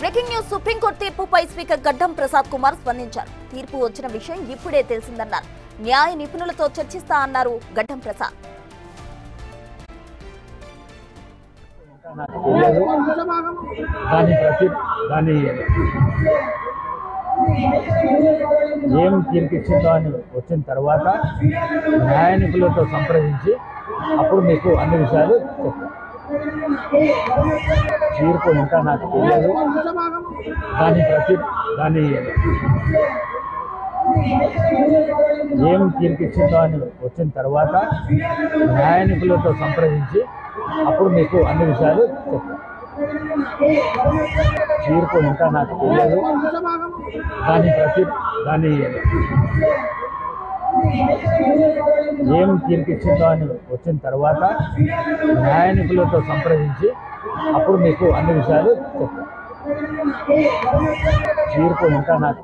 Breaking news supreme court తీర్పుపై speaker గడ్డం ప్రసాద్ కుమార్ స్పందించారు. తీర్పు వచ్చిన విషయం ఇప్పుడే తెలిసిందన్నారు. న్యాయ నిపుణులతో చర్చిస్తా అన్నారు గడ్డం ప్రసాద్. ఏం తీర్పిచ్చిందో అని వచ్చిన తర్వాత న్యాయ నిపుణులతో సంప్రదించి అప్పుడు మీకు అన్ని విషయాలు చెప్తాను. తీర్పు ఇంకా నాకు తెలియదు. దాని ఏం తీర్పిచ్చిందో అని వచ్చిన తర్వాత న్యాయ నిపుణులతో సంప్రదించి అప్పుడు మీకు అన్ని విషయాలు చెప్తాను. తీర్పు ఇంకా నాకు తెలియదు. దాని ఏం తీర్పిచ్చిందో అని వచ్చిన తర్వాత న్యాయ నిపుణులతో సంప్రదించి అప్పుడు మీకు అన్ని విషయాలు చెప్తాను. తీర్పు ఇంకా నాకు